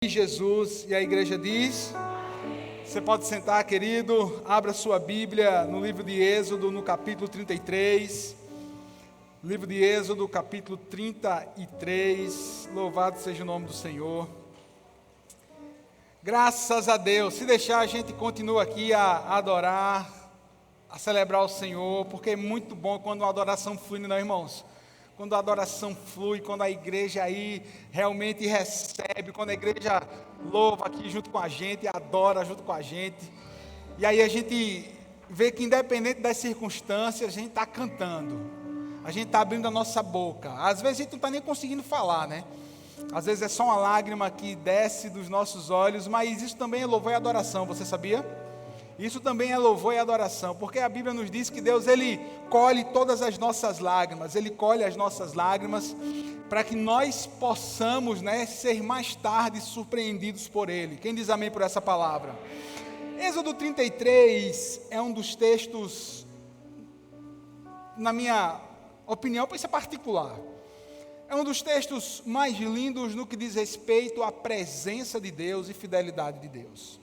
Jesus, e a igreja diz, você pode sentar, querido, abra sua Bíblia no livro de Êxodo, no capítulo 33, livro de Êxodo, capítulo 33, louvado seja o nome do Senhor. Graças a Deus. Se deixar, a gente continua aqui a adorar, a celebrar o Senhor, porque é muito bom quando a adoração flui, não é, irmãos? Quando a adoração flui, quando a igreja aí realmente recebe, quando a igreja louva aqui junto com a gente, adora junto com a gente, e aí a gente vê que independente das circunstâncias, a gente está cantando, a gente está abrindo a nossa boca. Às vezes a gente não está nem conseguindo falar, né? Às vezes é só uma lágrima que desce dos nossos olhos, mas isso também é louvor e adoração, você sabia? Isso também é louvor e adoração, porque a Bíblia nos diz que Deus, Ele colhe todas as nossas lágrimas, Ele colhe as nossas lágrimas, para que nós possamos, ser mais tarde surpreendidos por Ele. Quem diz amém por essa palavra? Êxodo 33 é um dos textos, na minha opinião, para isso é particular, é um dos textos mais lindos no que diz respeito à presença de Deus e fidelidade de Deus.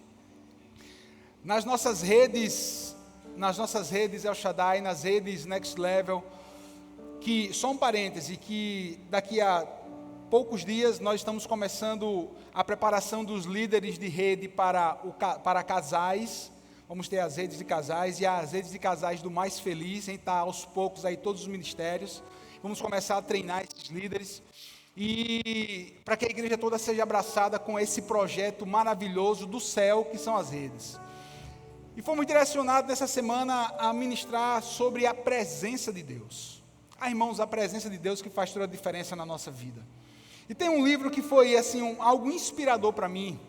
Nas nossas redes El Shaddai, nas redes Next Level, que, só um parêntese, que daqui a poucos dias nós estamos começando a preparação dos líderes de rede para casais. Vamos ter as redes de casais e as redes de casais do Mais Feliz, a gente está aos poucos aí todos os ministérios. Vamos começar a treinar esses líderes e para que a igreja toda seja abraçada com esse projeto maravilhoso do céu que são as redes. E fomos direcionados nessa semana a ministrar sobre a presença de Deus. Irmãos, a presença de Deus que faz toda a diferença na nossa vida. E tem um livro que foi assim, algo inspirador para mim,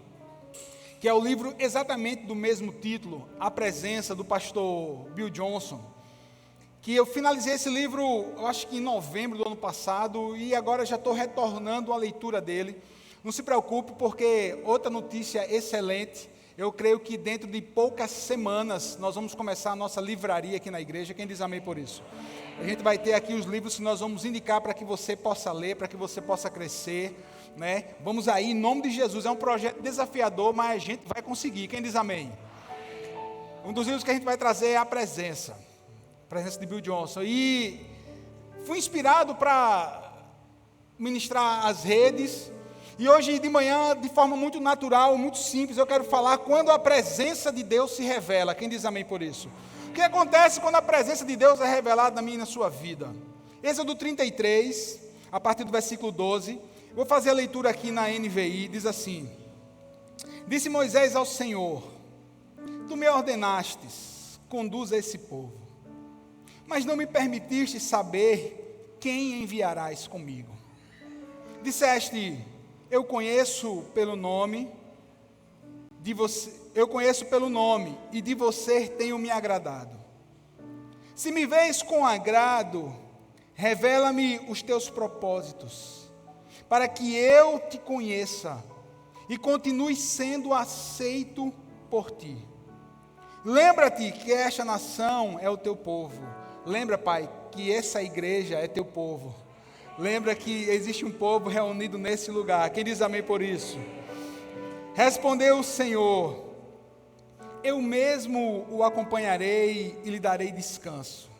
que é o livro exatamente do mesmo título, A Presença, do pastor Bill Johnson, que eu finalizei esse livro, eu acho que em novembro do ano passado, e agora já estou retornando à leitura dele. Não se preocupe, porque outra notícia excelente, eu creio que dentro de poucas semanas nós vamos começar a nossa livraria aqui na igreja. Quem diz amém por isso? A gente vai ter aqui os livros que nós vamos indicar para que você possa ler, para que você possa crescer, Vamos aí, em nome de Jesus. É um projeto desafiador, mas a gente vai conseguir. Quem diz amém? Um dos livros que a gente vai trazer é a presença de Bill Johnson. E fui inspirado para ministrar as redes. E hoje de manhã, de forma muito natural, muito simples, eu quero falar quando a presença de Deus se revela. Quem diz amém por isso? O que acontece quando a presença de Deus é revelada na minha e na sua vida? Êxodo 33, a partir do versículo 12. Vou fazer a leitura aqui na NVI, diz assim: Disse Moisés ao Senhor: Tu me ordenastes, conduza esse povo, mas não me permitiste saber quem enviarás comigo. Disseste: Eu conheço pelo nome e de você tenho me agradado. Se me vês com agrado, revela-me os teus propósitos, para que eu te conheça e continue sendo aceito por ti. Lembra-te que esta nação é o teu povo. Lembra, Pai, que essa igreja é teu povo. Lembra que existe um povo reunido nesse lugar. Quem diz amém por isso? Respondeu o Senhor: Eu mesmo o acompanharei e lhe darei descanso.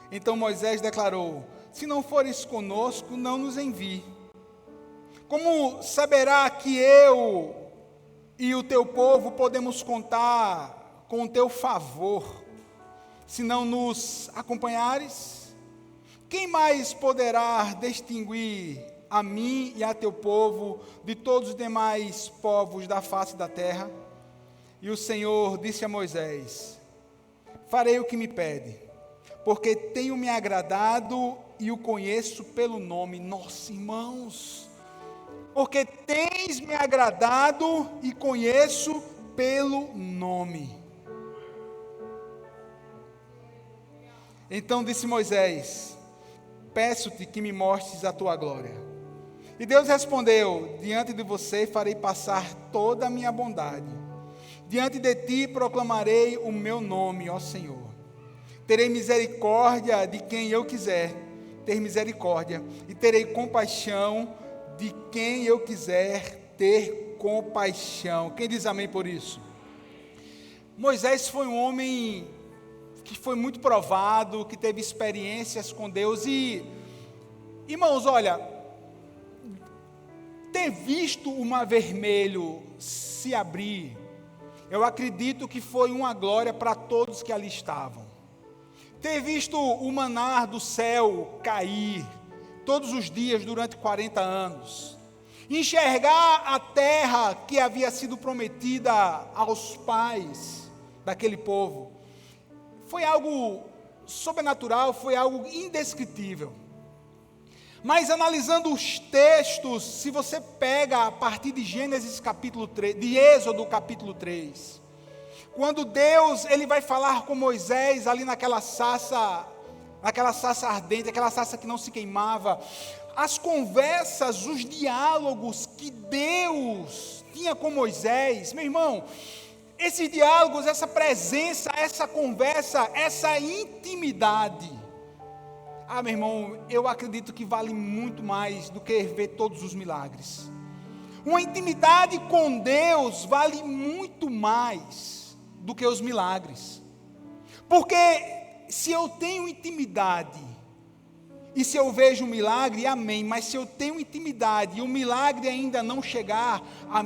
Então Moisés declarou: Se não fores conosco, não nos envie. Como saberá que eu e o teu povo podemos contar com o teu favor, se não nos acompanhares? Quem mais poderá distinguir a mim e a teu povo de todos os demais povos da face da terra? E o Senhor disse a Moisés: Farei o que me pede, porque tenho me agradado e o conheço pelo nome. Nossa, irmãos, porque tens me agradado e conheço pelo nome. Então disse Moisés: Peço-te que me mostres a tua glória. E Deus respondeu: Diante de você farei passar toda a minha bondade. Diante de ti proclamarei o meu nome, ó Senhor. Terei misericórdia de quem eu quiser ter misericórdia, e terei compaixão de quem eu quiser ter compaixão. Quem diz amém por isso? Moisés foi um homem que foi muito provado, que teve experiências com Deus e, irmãos, olha, ter visto o mar vermelho se abrir, eu acredito que foi uma glória para todos que ali estavam. Ter visto o maná do céu cair todos os dias durante 40 anos, enxergar a terra que havia sido prometida aos pais daquele povo, foi algo sobrenatural, foi algo indescritível. Mas analisando os textos, se você pega a partir de Gênesis capítulo 3, de Êxodo capítulo 3, quando Deus ele vai falar com Moisés ali naquela sarça ardente, aquela sarça que não se queimava, as conversas, os diálogos que Deus tinha com Moisés, meu irmão, esses diálogos, essa presença, essa conversa, essa intimidade, meu irmão, eu acredito que vale muito mais do que ver todos os milagres. Uma intimidade com Deus vale muito mais do que os milagres. Porque se eu tenho intimidade, e se eu vejo um milagre, amém, mas se eu tenho intimidade e o milagre ainda não chegar, a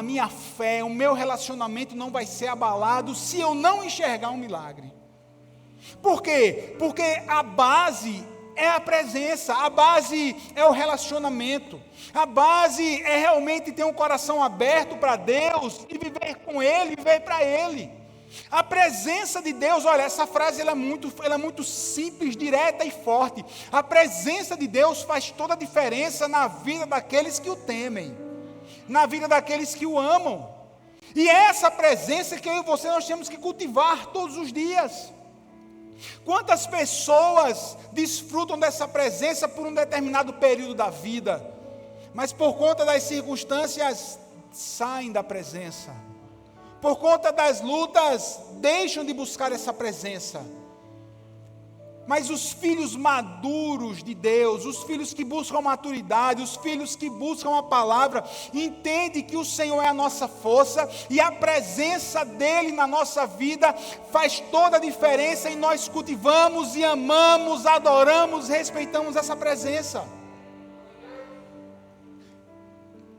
minha fé, o meu relacionamento não vai ser abalado se eu não enxergar um milagre. Por quê? Porque a base é a presença, a base é o relacionamento, a base é realmente ter um coração aberto para Deus e viver com Ele, viver para Ele. A presença de Deus, olha, essa frase ela é muito simples, direta e forte. A presença de Deus faz toda a diferença na vida daqueles que o temem, na vida daqueles que o amam. E é essa presença que eu e você nós temos que cultivar todos os dias. Quantas pessoas desfrutam dessa presença por um determinado período da vida, mas por conta das circunstâncias saem da presença. Por conta das lutas, deixam de buscar essa presença. Mas os filhos maduros de Deus, os filhos que buscam maturidade, os filhos que buscam a palavra, entendem que o Senhor é a nossa força e a presença dEle na nossa vida faz toda a diferença e nós cultivamos e amamos, adoramos, respeitamos essa presença.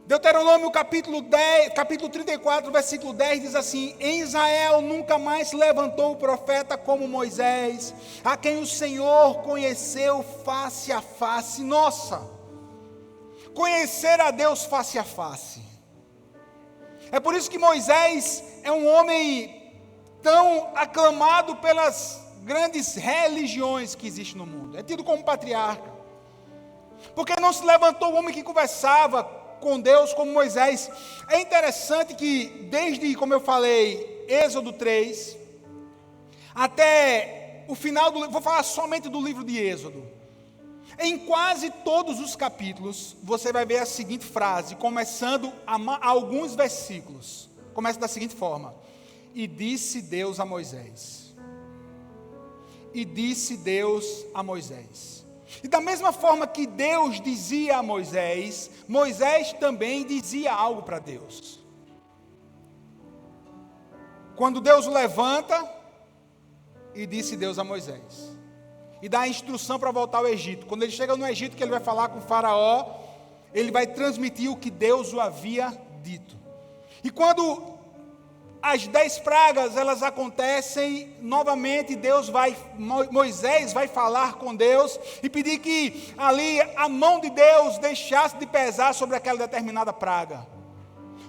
Deuteronômio capítulo 34, versículo 10 diz assim: em Israel nunca mais se levantou o profeta como Moisés, a quem o Senhor conheceu face a face. Nossa, conhecer a Deus face a face. É por isso que Moisés é um homem tão aclamado pelas grandes religiões que existem no mundo. É tido como patriarca. Porque não se levantou o homem que conversava com Deus como Moisés. É interessante que desde, como eu falei, Êxodo 3, até o final do livro, vou falar somente do livro de Êxodo. Em quase todos os capítulos, você vai ver a seguinte frase, começando alguns versículos. Começa da seguinte forma: e disse Deus a Moisés. E disse Deus a Moisés. E da mesma forma que Deus dizia a Moisés, Moisés também dizia algo para Deus. Quando Deus o levanta, e disse Deus a Moisés. E dá a instrução para voltar ao Egito. Quando ele chega no Egito, que ele vai falar com o faraó, ele vai transmitir o que Deus o havia dito. E quando as 10 pragas, elas acontecem, novamente Moisés vai falar com Deus e pedir que ali a mão de Deus deixasse de pesar sobre aquela determinada praga.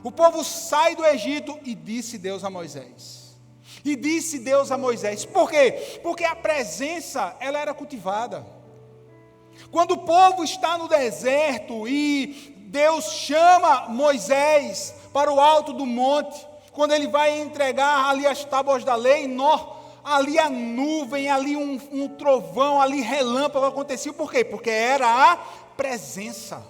O povo sai do Egito e disse Deus a Moisés. E disse Deus a Moisés. Por quê? Porque a presença, ela era cultivada. Quando o povo está no deserto e Deus chama Moisés para o alto do monte, quando ele vai entregar ali as tábuas da lei, ali a nuvem, ali um trovão, ali relâmpago aconteceu. Por quê? Porque era a presença.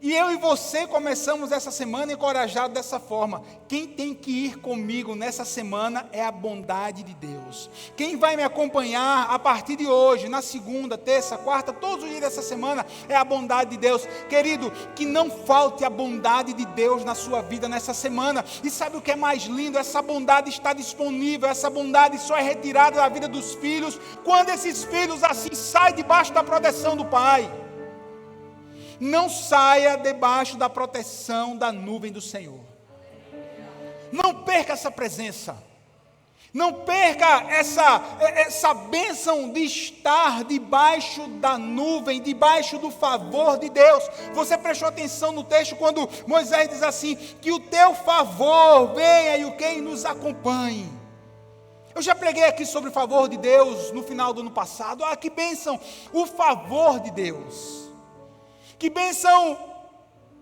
E eu e você começamos essa semana encorajados dessa forma. Quem tem que ir comigo nessa semana é a bondade de Deus. Quem vai me acompanhar a partir de hoje, na segunda, terça, quarta, todos os dias dessa semana, é a bondade de Deus. Querido, que não falte a bondade de Deus na sua vida nessa semana. E sabe o que é mais lindo? Essa bondade está disponível, essa bondade só é retirada da vida dos filhos, quando esses filhos assim saem debaixo da proteção do Pai. Não saia debaixo da proteção da nuvem do Senhor. Não perca essa presença. Não perca essa bênção de estar debaixo da nuvem, debaixo do favor de Deus. Você prestou atenção no texto quando Moisés diz assim, que o teu favor venha e o quem nos acompanhe. Eu já preguei aqui sobre o favor de Deus no final do ano passado. Ah, que bênção, o favor de Deus. Que bênção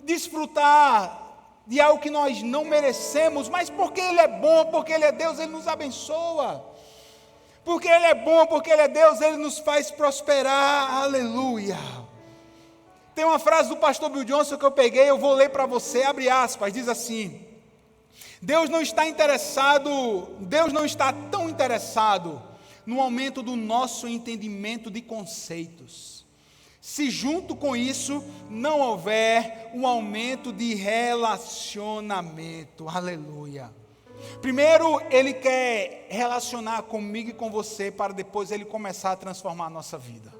desfrutar de algo que nós não merecemos, mas porque Ele é bom, porque Ele é Deus, Ele nos abençoa. Porque Ele é bom, porque Ele é Deus, Ele nos faz prosperar, aleluia. Tem uma frase do pastor Bill Johnson que eu peguei, eu vou ler para você, abre aspas, diz assim: Deus não está tão interessado no aumento do nosso entendimento de conceitos, se junto com isso não houver um aumento de relacionamento, aleluia. Primeiro Ele quer relacionar comigo e com você, para depois Ele começar a transformar a nossa vida.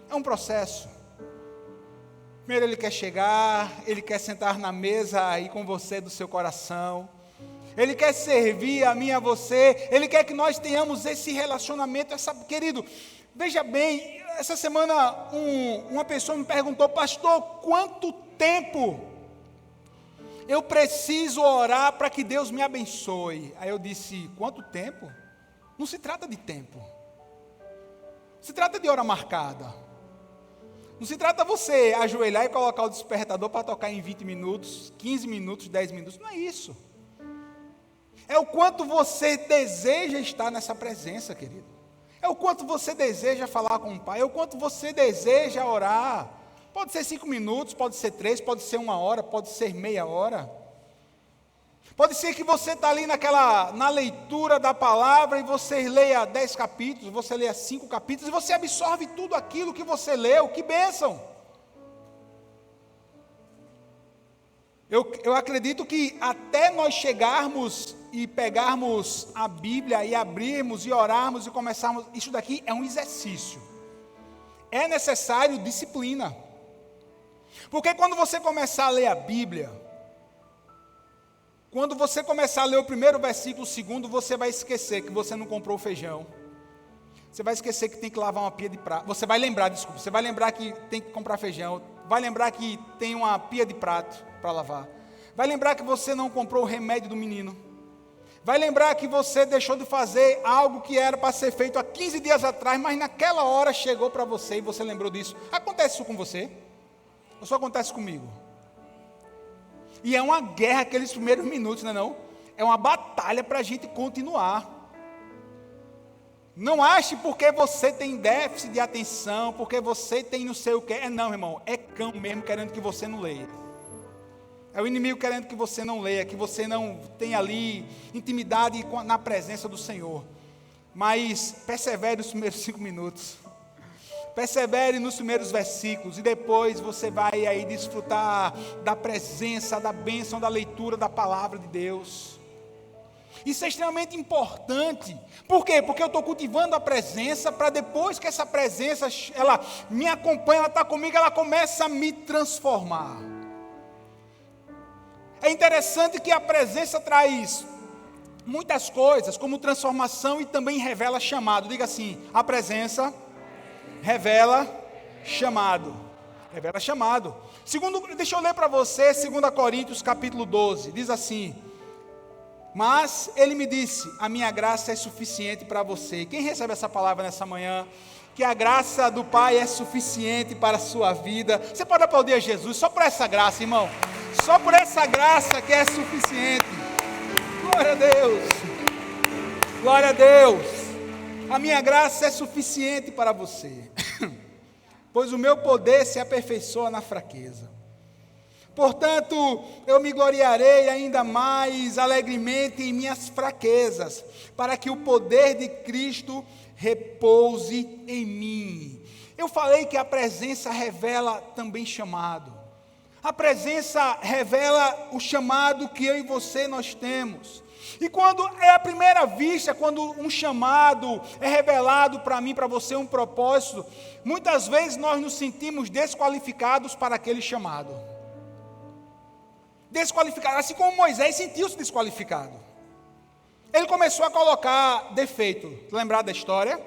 É um processo. Primeiro Ele quer chegar, Ele quer sentar na mesa aí com você do seu coração, Ele quer servir a mim e a você, Ele quer que nós tenhamos esse relacionamento, querido, veja bem, essa semana uma pessoa me perguntou, pastor, quanto tempo eu preciso orar para que Deus me abençoe? Aí eu disse, quanto tempo? Não se trata de tempo, se trata de hora marcada. Não se trata você ajoelhar e colocar o despertador para tocar em 20 minutos, 15 minutos, 10 minutos, não é isso. É o quanto você deseja estar nessa presença, querido. É o quanto você deseja falar com o Pai, é o quanto você deseja orar. Pode ser 5 minutos, pode ser 3, pode ser 1 hora, pode ser meia hora. Pode ser que você está ali na leitura da palavra e você leia 10 capítulos, você leia 5 capítulos e você absorve tudo aquilo que você leu, que bênção. Eu acredito que até nós chegarmos e pegarmos a Bíblia e abrirmos e orarmos e começarmos, isso daqui é um exercício. É necessário disciplina. Porque quando você começar a ler a Bíblia, quando você começar a ler o primeiro versículo, o segundo, você vai esquecer que você não comprou feijão. Você vai esquecer que tem que lavar uma pia de prato. Você vai lembrar que tem que comprar feijão. Vai lembrar que tem uma pia de prato para lavar. Vai lembrar que você não comprou o remédio do menino. Vai lembrar que você deixou de fazer algo que era para ser feito há 15 dias atrás, mas naquela hora chegou para você e você lembrou disso. Acontece isso com você? Ou só acontece comigo? E é uma guerra aqueles primeiros minutos, não é não? É uma batalha para a gente continuar. Não ache porque você tem déficit de atenção, porque você tem não sei o que. Não, irmão, é cão mesmo querendo que você não leia. É o inimigo querendo que você não leia, que você não tenha ali intimidade na presença do Senhor. Mas persevere nos primeiros 5 minutos. Persevere nos primeiros versículos. E depois você vai aí desfrutar da presença, da bênção, da leitura da palavra de Deus. Isso é extremamente importante. Por quê? Porque eu estou cultivando a presença para depois que essa presença, ela me acompanha, ela está comigo, ela começa a me transformar. É interessante que a presença traz muitas coisas, como transformação e também revela chamado. Diga assim, a presença revela chamado. Revela chamado. Deixa eu ler para você, 2 Coríntios capítulo 12, diz assim: mas ele me disse, a minha graça é suficiente para você. Quem recebe essa palavra nessa manhã? Que a graça do Pai é suficiente para a sua vida. Você pode aplaudir a Jesus só por essa graça, irmão. Só por essa graça que é suficiente. Glória a Deus. Glória a Deus. A minha graça é suficiente para você. Pois o meu poder se aperfeiçoa na fraqueza. Portanto, eu me gloriarei ainda mais alegremente em minhas fraquezas, para que o poder de Cristo repouse em mim. Eu falei que a presença revela também chamado. A presença revela o chamado que eu e você nós temos. E quando é a primeira vista, quando um chamado é revelado para mim, para você, um propósito, muitas vezes nós nos sentimos desqualificados para aquele chamado. Desqualificado, assim como Moisés sentiu-se desqualificado. Ele começou a colocar defeito. Lembrar da história?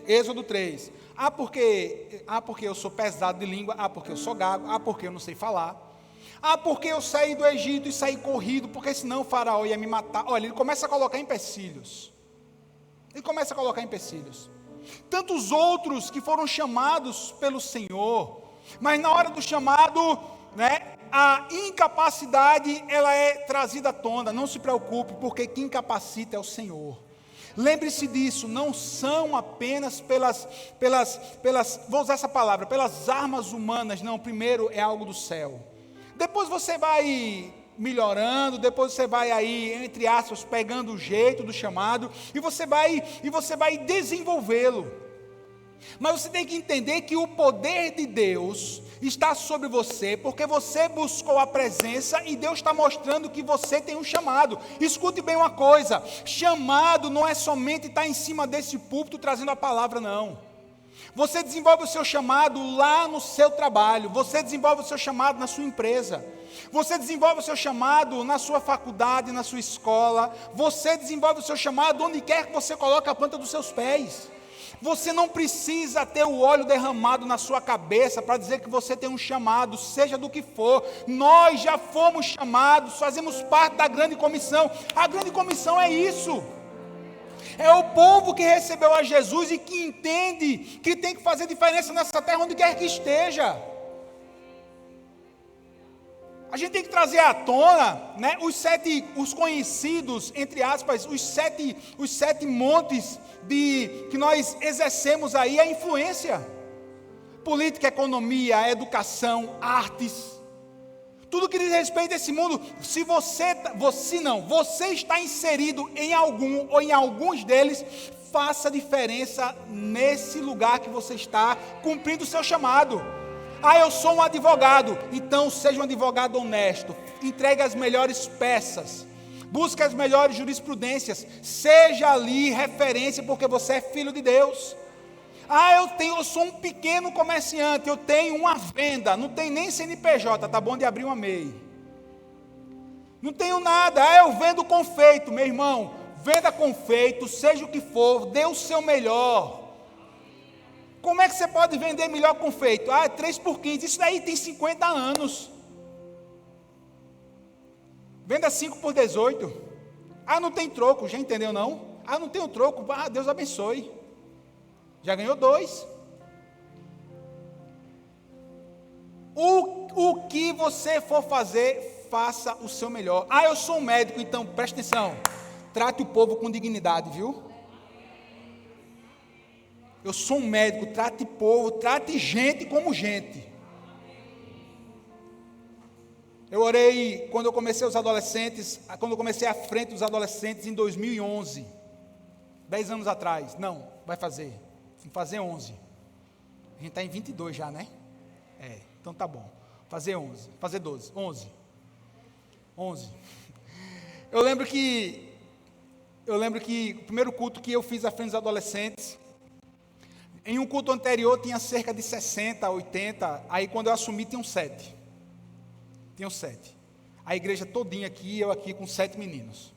Êxodo 3. Porque eu sou pesado de língua. Porque eu sou gago. Porque eu não sei falar. Porque eu saí do Egito e saí corrido, porque senão o faraó ia me matar. Olha, ele começa a colocar empecilhos. Tantos outros que foram chamados pelo Senhor, mas na hora do chamado, a incapacidade, ela é trazida à tona. Não se preocupe, porque quem capacita é o Senhor. Lembre-se disso, não são apenas pelas, vou usar essa palavra, pelas armas humanas, não, primeiro é algo do céu. Depois você vai melhorando, depois você vai aí, entre aspas, pegando o jeito do chamado, e você vai desenvolvê-lo. Mas você tem que entender que o poder de Deus está sobre você, porque você buscou a presença e Deus está mostrando que você tem um chamado. Escute bem uma coisa: chamado não é somente estar em cima desse púlpito trazendo a palavra, não. Você desenvolve o seu chamado lá no seu trabalho, você desenvolve o seu chamado na sua empresa, você desenvolve o seu chamado na sua faculdade, na sua escola, você desenvolve o seu chamado onde quer que você coloque a planta dos seus pés. Você não precisa ter o óleo derramado na sua cabeça para dizer que você tem um chamado, seja do que for. Nós já fomos chamados, fazemos parte da grande comissão. A grande comissão é isso. É o povo que recebeu a Jesus e que entende que tem que fazer diferença nessa terra onde quer que esteja. A gente tem que trazer à tona, os conhecidos, entre aspas, os sete montes que nós exercemos aí, a influência. Política, economia, educação, artes. Tudo que diz respeito a esse mundo. Se você está inserido em algum ou em alguns deles, faça diferença nesse lugar que você está, cumprindo o seu chamado. Eu sou um advogado, então seja um advogado honesto, entregue as melhores peças, busque as melhores jurisprudências, seja ali referência, porque você é filho de Deus. Eu sou um pequeno comerciante, eu tenho uma venda, não tem nem CNPJ, tá bom de abrir uma MEI. Não tenho nada, eu vendo confeito, meu irmão, venda confeito, seja o que for, dê o seu melhor. Como é que você pode vender melhor confeito? 3 por 15, isso daí tem 50 anos. Venda 5 por 18. Não tem troco, já entendeu não? Não tem o troco, Deus abençoe. Já ganhou 2. O que você for fazer, faça o seu melhor. Eu sou um médico, então preste atenção. Trate o povo com dignidade, viu? Eu sou um médico, trate povo, trate gente como gente. Eu orei quando eu comecei os adolescentes, quando eu comecei à frente dos adolescentes em 2011. 10 anos atrás. Não, vai fazer 11. A gente está em 22 já, né? Então tá bom. Fazer 11, fazer 12, 11. Eu lembro que o primeiro culto que eu fiz à frente dos adolescentes, em um culto anterior tinha cerca de 60, 80, aí quando eu assumi tinham 7. A igreja todinha aqui, eu aqui com 7 meninos.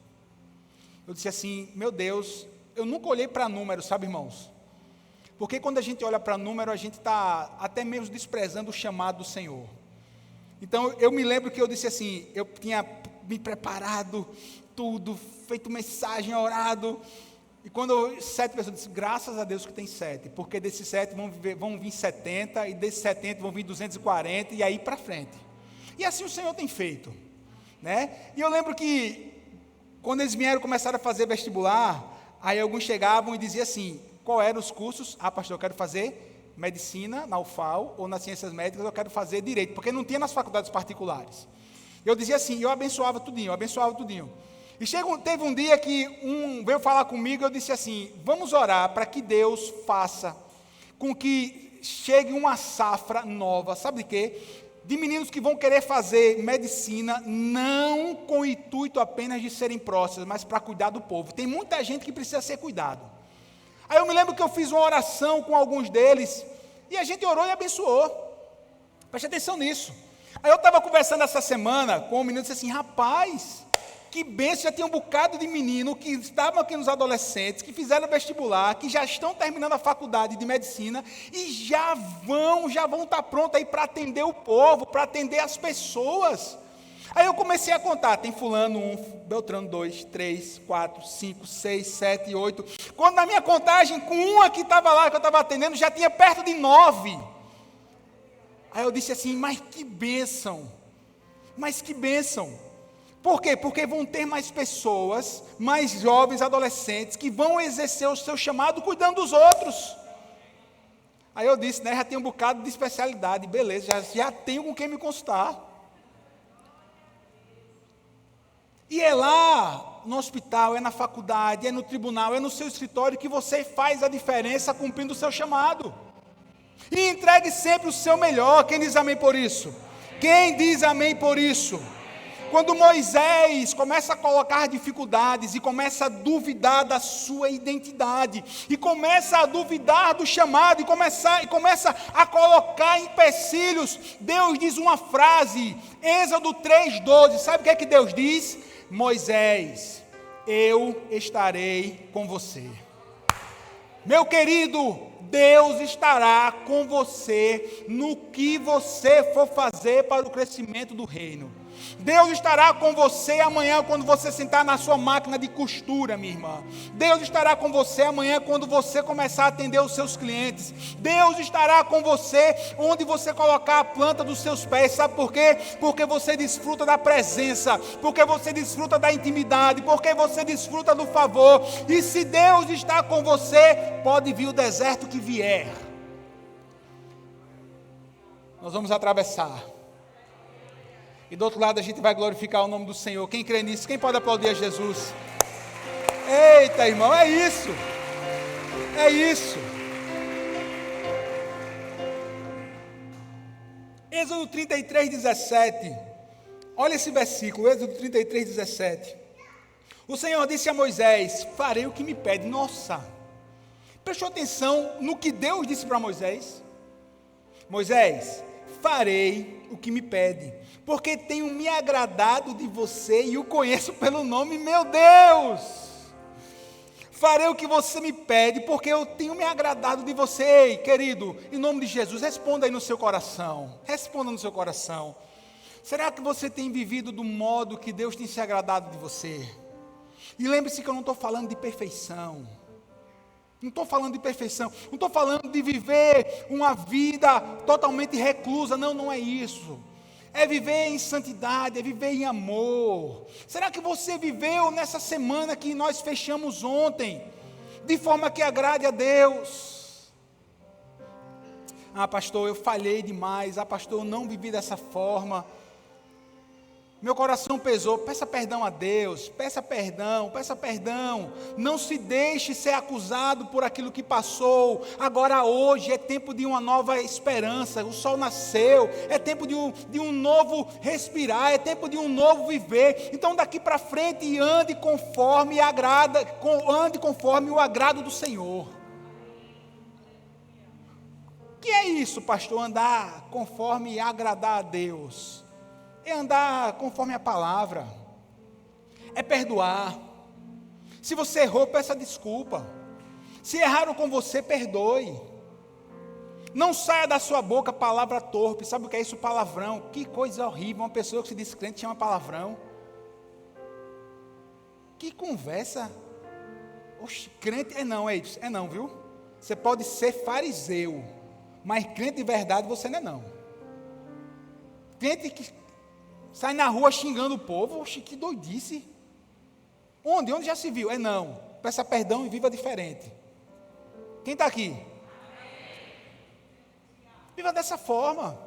Eu disse assim, meu Deus, eu nunca olhei para números, sabe, irmãos? Porque quando a gente olha para número, a gente está até mesmo desprezando o chamado do Senhor. Então eu me lembro que eu disse assim, eu tinha me preparado tudo, feito mensagem, orado. E quando 7 pessoas, eu disse, graças a Deus que tem 7, porque desses 7 vão vir 70, e desses 70 vão vir 240, e aí para frente. E assim o Senhor tem feito, E eu lembro que, quando eles começaram a fazer vestibular, aí alguns chegavam e diziam assim, qual eram os cursos? Pastor, eu quero fazer medicina na UFAL ou nas ciências médicas, eu quero fazer direito, porque não tinha nas faculdades particulares. Eu dizia assim, eu abençoava tudinho. E teve um dia que veio falar comigo, eu disse assim, vamos orar para que Deus faça com que chegue uma safra nova, sabe de quê? De meninos que vão querer fazer medicina, não com o intuito apenas de serem prósperos, mas para cuidar do povo. Tem muita gente que precisa ser cuidado. Aí eu me lembro que eu fiz uma oração com alguns deles, e a gente orou e abençoou. Preste atenção nisso. Aí eu estava conversando essa semana com um menino e disse assim, rapaz, que bênção, já tinha um bocado de menino que estavam aqui nos adolescentes, que fizeram vestibular, que já estão terminando a faculdade de medicina e já vão estar prontos aí para atender o povo, para atender as pessoas. Aí eu comecei a contar, tem fulano 1, Beltrano 2, 3, 4, 5, 6, 7, 8. Quando na minha contagem, com uma que estava lá, que eu estava atendendo, já tinha perto de 9. Aí eu disse assim, mas que bênção. Por quê? Porque vão ter mais pessoas, mais jovens, adolescentes, que vão exercer o seu chamado cuidando dos outros. Aí eu disse, já tem um bocado de especialidade, beleza, já tenho com quem me consultar. E é lá, no hospital, é na faculdade, é no tribunal, é no seu escritório que você faz a diferença cumprindo o seu chamado. E entregue sempre o seu melhor. Quem diz amém por isso? Quando Moisés começa a colocar dificuldades e começa a duvidar da sua identidade, e começa a duvidar do chamado, e começa a colocar empecilhos, Deus diz uma frase, Êxodo 3:12, sabe o que é que Deus diz? Moisés, eu estarei com você. Meu querido, Deus estará com você no que você for fazer para o crescimento do reino. Deus estará com você amanhã quando você sentar na sua máquina de costura, minha irmã. Deus estará com você amanhã quando você começar a atender os seus clientes. Deus estará com você onde você colocar a planta dos seus pés. Sabe por quê? Porque você desfruta da presença, porque você desfruta da intimidade, porque você desfruta do favor. E se Deus está com você, pode vir o deserto que vier. Nós vamos atravessar. E do outro lado a gente vai glorificar o nome do Senhor. Quem crê nisso? Quem pode aplaudir a Jesus? Eita, irmão, é isso. Êxodo 33:17. Olha esse versículo, Êxodo 33:17. O Senhor disse a Moisés, farei o que me pede. Nossa, prestou atenção no que Deus disse para Moisés? Moisés, farei o que me pede, porque tenho me agradado de você e o conheço pelo nome, meu Deus. Farei o que você me pede, porque eu tenho me agradado de você. Ei, querido, em nome de Jesus, responda aí no seu coração. Responda no seu coração. Será que você tem vivido do modo que Deus tem se agradado de você? E lembre-se que eu não estou falando de perfeição. Não estou falando de perfeição, não estou falando de viver uma vida totalmente reclusa, não é isso. É viver em santidade, é viver em amor. Será que você viveu nessa semana que nós fechamos ontem, de forma que agrade a Deus? Ah, pastor, eu falhei demais, pastor, eu não vivi dessa forma. Meu coração pesou, peça perdão a Deus, peça perdão. Não se deixe ser acusado por aquilo que passou. Agora hoje é tempo de uma nova esperança, o sol nasceu, é tempo de um novo respirar, é tempo de um novo viver. Então daqui para frente ande conforme o agrado do Senhor. O que é isso, pastor? Andar conforme agradar a Deus. É andar conforme a palavra, é perdoar. Se você errou, peça desculpa. Se erraram com você, perdoe. Não saia da sua boca palavra torpe. Sabe o que é isso? Palavrão. Que coisa horrível, uma pessoa que se diz crente chama palavrão. Que conversa. Oxe, crente é não, viu? Você pode ser fariseu, mas crente de verdade você não é não. Crente que sai na rua xingando o povo, oxe, que doidice. Onde já se viu? Não. Peça perdão e viva diferente. Quem está aqui? Viva dessa forma.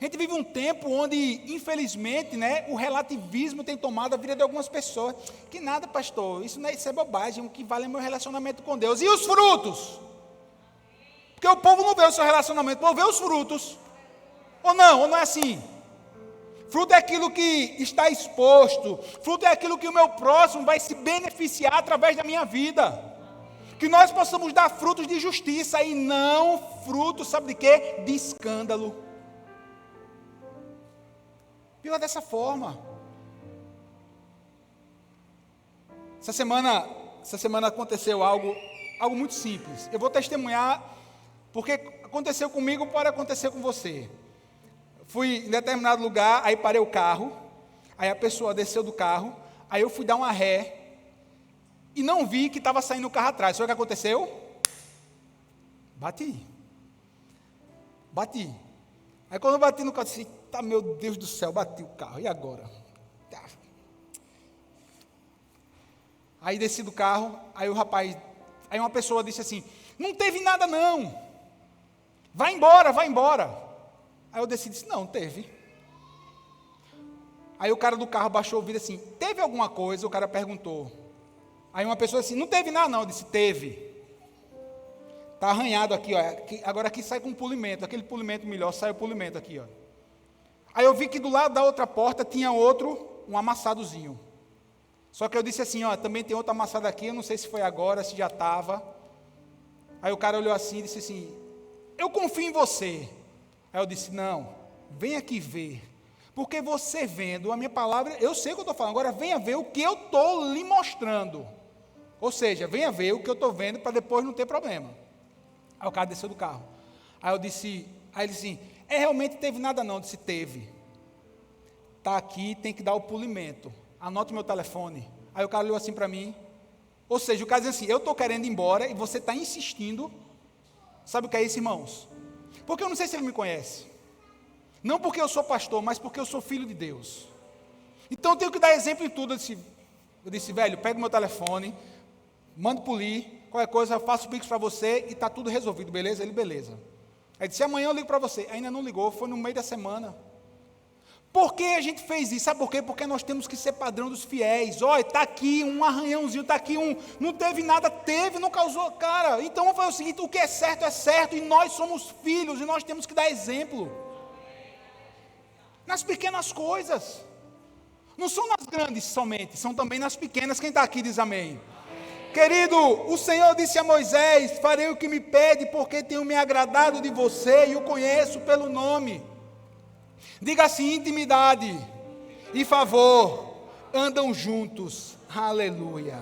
A gente vive um tempo onde, infelizmente, o relativismo tem tomado a vida de algumas pessoas. Que nada, pastor, isso é bobagem, o que vale é meu relacionamento com Deus. E os frutos? Porque o povo não vê o seu relacionamento, o povo vê os frutos. Ou não é assim? Fruto é aquilo que está exposto, fruto é aquilo que o meu próximo vai se beneficiar através da minha vida. Que nós possamos dar frutos de justiça e não frutos, sabe de quê? De escândalo. Viva dessa forma. Essa semana aconteceu algo muito simples. Eu vou testemunhar, porque aconteceu comigo, pode acontecer com você. Fui em determinado lugar, aí parei o carro, aí a pessoa desceu do carro, aí eu fui dar uma ré, e não vi que estava saindo o carro atrás. Sabe o que aconteceu? Bati. Aí quando eu bati no carro, eu disse, tá, meu Deus do céu, bati o carro, e agora? Tá. Aí desci do carro, aí uma pessoa disse assim, não teve nada não, vai embora. Aí eu desci e disse, não, teve. Aí o cara do carro baixou o vidro assim, teve alguma coisa? O cara perguntou. Aí uma pessoa assim, não teve nada não, eu disse, teve. Está arranhado aqui, ó. Agora aqui sai com polimento, aquele polimento melhor, sai o polimento aqui, ó. Aí eu vi que do lado da outra porta tinha um amassadozinho. Só que eu disse assim, ó, também tem outro amassado aqui, eu não sei se foi agora, se já estava. Aí o cara olhou assim e disse assim, eu confio em você. Aí eu disse, não, vem aqui ver. Porque você vendo a minha palavra, eu sei o que eu estou falando, agora venha ver o que eu estou lhe mostrando. Ou seja, venha ver o que eu estou vendo para depois não ter problema. Aí o cara desceu do carro. Aí ele disse assim, realmente teve nada não? Eu disse, teve. Está aqui, tem que dar o polimento. Anote o meu telefone. Aí o cara olhou assim para mim. Ou seja, o cara diz assim, eu estou querendo ir embora e você está insistindo. Sabe o que é isso, irmãos? Porque eu não sei se ele me conhece. Não porque eu sou pastor, mas porque eu sou filho de Deus. Então eu tenho que dar exemplo em tudo. Eu disse, velho, pega o meu telefone, mando polir, qualquer coisa, eu faço o pix para você e está tudo resolvido, beleza? Ele, beleza. Aí disse, amanhã eu ligo para você. Ainda não ligou, foi no meio da semana. Por que a gente fez isso? Sabe por quê? Porque nós temos que ser padrão dos fiéis. Olha, está aqui um arranhãozinho, está aqui não teve nada, teve, não causou, cara. Então vamos fazer o seguinte, o que é certo, e nós somos filhos, e nós temos que dar exemplo. Nas pequenas coisas. Não são nas grandes somente, são também nas pequenas. Quem está aqui diz amém. Querido, o Senhor disse a Moisés, farei o que me pede, porque tenho me agradado de você, e o conheço pelo nome. Diga assim, intimidade e favor andam juntos, aleluia.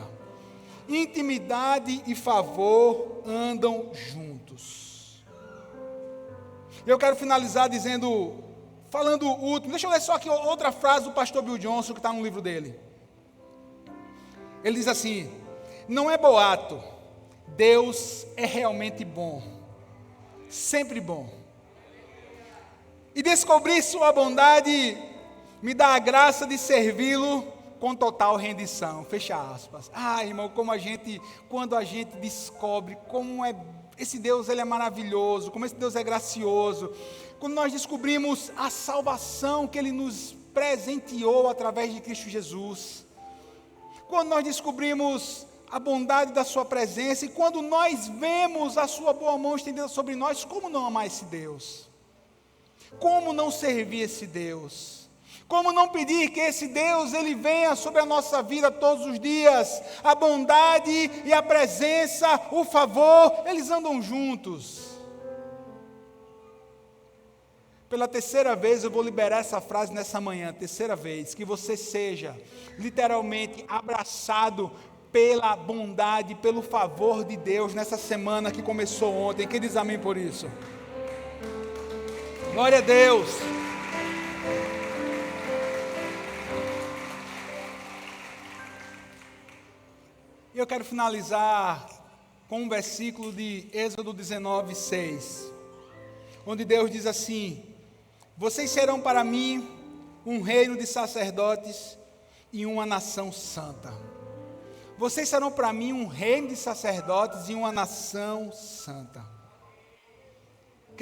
Intimidade e favor andam juntos. Eu quero finalizar falando o último, deixa eu ler só aqui outra frase do pastor Bill Johnson, que está no livro dele. Ele diz assim, não é boato, Deus é realmente bom, sempre bom. E descobrir sua bondade me dá a graça de servi-lo com total rendição. Fecha aspas. Ah, irmão, quando a gente descobre como esse Deus, ele é maravilhoso, como esse Deus é gracioso, quando nós descobrimos a salvação que ele nos presenteou através de Cristo Jesus, quando nós descobrimos a bondade da sua presença e quando nós vemos a sua boa mão estendida sobre nós, como não amar esse Deus? Como não servir esse Deus? Como não pedir que esse Deus, ele venha sobre a nossa vida todos os dias? A bondade e a presença, o favor, eles andam juntos. Pela terceira vez eu vou liberar essa frase nessa manhã, terceira vez, que você seja literalmente abraçado pela bondade, pelo favor de Deus nessa semana que começou ontem. Quem diz amém por isso? Glória a Deus. Eu quero finalizar com um versículo de Êxodo 19, 6, onde Deus diz assim, vocês serão para mim um reino de sacerdotes e uma nação santa. Vocês serão para mim um reino de sacerdotes e uma nação santa.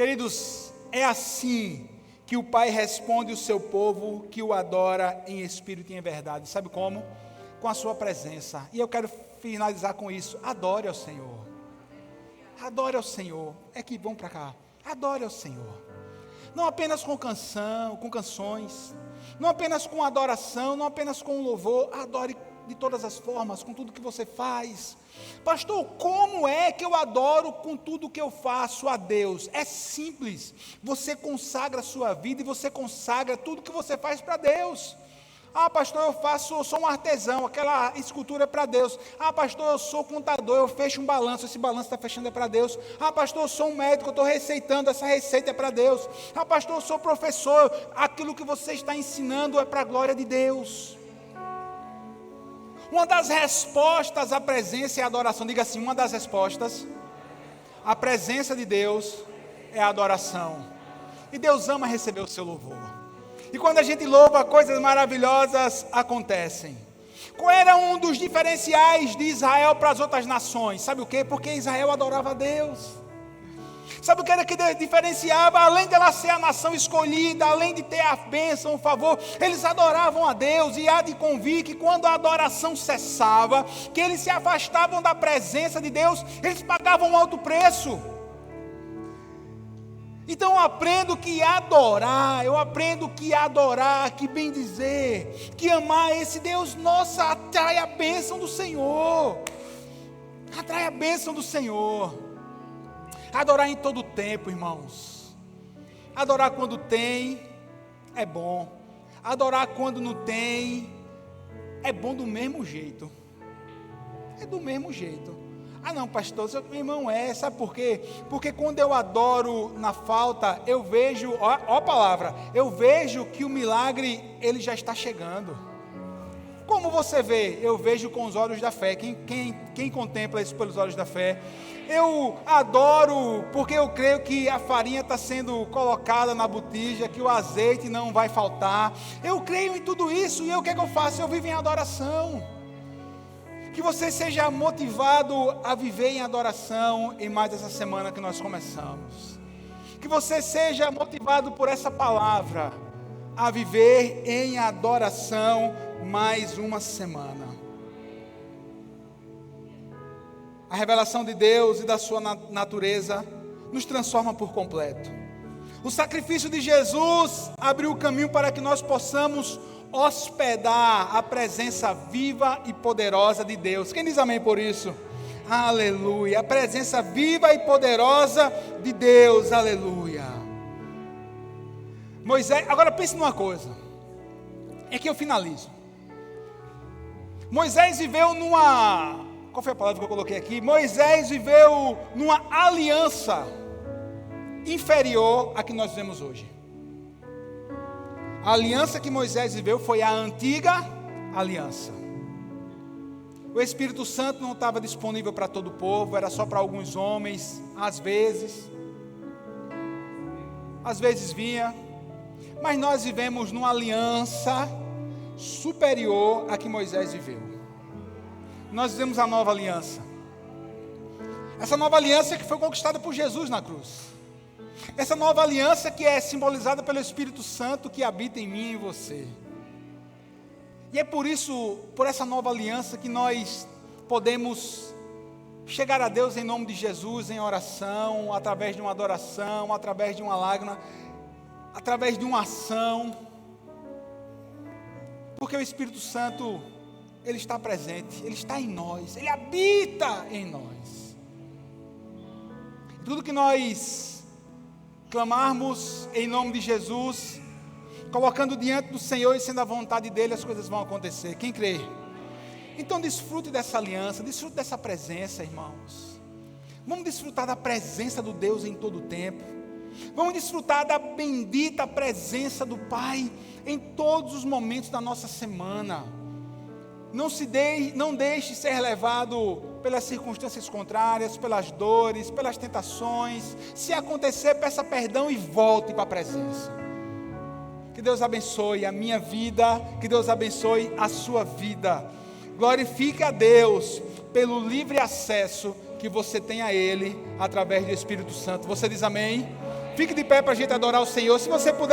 Queridos, é assim que o Pai responde o seu povo que o adora em espírito e em verdade. Sabe como? Com a sua presença. E eu quero finalizar com isso. Adore ao Senhor. Adore ao Senhor. É que vão para cá. Adore ao Senhor. Não apenas com canções. Não apenas com adoração. Não apenas com louvor. Adore de todas as formas, com tudo que você faz. Pastor, como é que eu adoro com tudo que eu faço a Deus? É simples. Você consagra a sua vida e você consagra tudo que você faz para Deus. Ah, pastor, eu sou um artesão, aquela escultura é para Deus. Ah, pastor, eu sou contador, eu fecho um balanço, esse balanço está fechando é para Deus. Ah, pastor, eu sou um médico, eu estou receitando, essa receita é para Deus. Ah, pastor, eu sou professor, aquilo que você está ensinando é para a glória de Deus. Uma das respostas à presença e à adoração, diga assim, uma das respostas à presença de Deus é a adoração. E Deus ama receber o seu louvor. E quando a gente louva, coisas maravilhosas acontecem. Qual era um dos diferenciais de Israel para as outras nações? Sabe o quê? Porque Israel adorava a Deus. Sabe o que era que diferenciava? Além dela ser a nação escolhida, além de ter a bênção, o favor, eles adoravam a Deus. E há de convir que quando a adoração cessava, que eles se afastavam da presença de Deus, eles pagavam um alto preço. Então eu aprendo que adorar, que bendizer, que amar esse Deus, nossa, atrai a bênção do Senhor. Atrai a bênção do Senhor. Adorar em todo tempo, irmãos. Adorar quando tem, é bom. Adorar quando não tem, é bom do mesmo jeito. É do mesmo jeito. Ah não, pastor, meu irmão sabe por quê? Porque quando eu adoro na falta, eu vejo, ó a palavra, eu vejo que o milagre, ele já está chegando. Como você vê? Eu vejo com os olhos da fé. Quem contempla isso pelos olhos da fé? Eu adoro porque eu creio que a farinha está sendo colocada na botija, que o azeite não vai faltar. Eu creio em tudo isso e o que é que eu faço? Eu vivo em adoração. Que você seja motivado a viver em adoração em mais essa semana que nós começamos. Que você seja motivado por essa palavra a viver em adoração mais uma semana. A revelação de Deus e da sua natureza nos transforma por completo. O sacrifício de Jesus abriu o caminho para que nós possamos hospedar a presença viva e poderosa de Deus. Quem diz amém por isso? Aleluia. A presença viva e poderosa de Deus. Aleluia. Moisés, agora pense numa coisa. É que eu finalizo. Moisés viveu numa... Qual foi a palavra que eu coloquei aqui? Moisés viveu numa aliança inferior à que nós vemos hoje. A aliança que Moisés viveu foi a antiga aliança. O Espírito Santo não estava disponível para todo o povo, era só para alguns homens, às vezes vinha, mas nós vivemos numa aliança superior à que Moisés viveu. Nós vivemos a nova aliança. Essa nova aliança que foi conquistada por Jesus na cruz. Essa nova aliança que é simbolizada pelo Espírito Santo que habita em mim e em você. E é por isso, por essa nova aliança que nós podemos chegar a Deus em nome de Jesus, em oração, através de uma adoração, através de uma lágrima, através de uma ação. Porque o Espírito Santo, Ele está presente, Ele está em nós, Ele habita em nós. Tudo que nós clamarmos em nome de Jesus, colocando diante do Senhor e sendo a vontade dEle, as coisas vão acontecer. Quem crê? Então desfrute dessa aliança, desfrute dessa presença, irmãos. Vamos desfrutar da presença do Deus em todo o tempo. Vamos desfrutar da bendita presença do Pai em todos os momentos da nossa semana. Não deixe ser levado pelas circunstâncias contrárias, pelas dores, pelas tentações. Se acontecer, peça perdão e volte para a presença. Que Deus abençoe a minha vida, que Deus abençoe a sua vida. Glorifique a Deus pelo livre acesso que você tem a Ele através do Espírito Santo. Você diz amém? Fique de pé para a gente adorar o Senhor. Se você puder.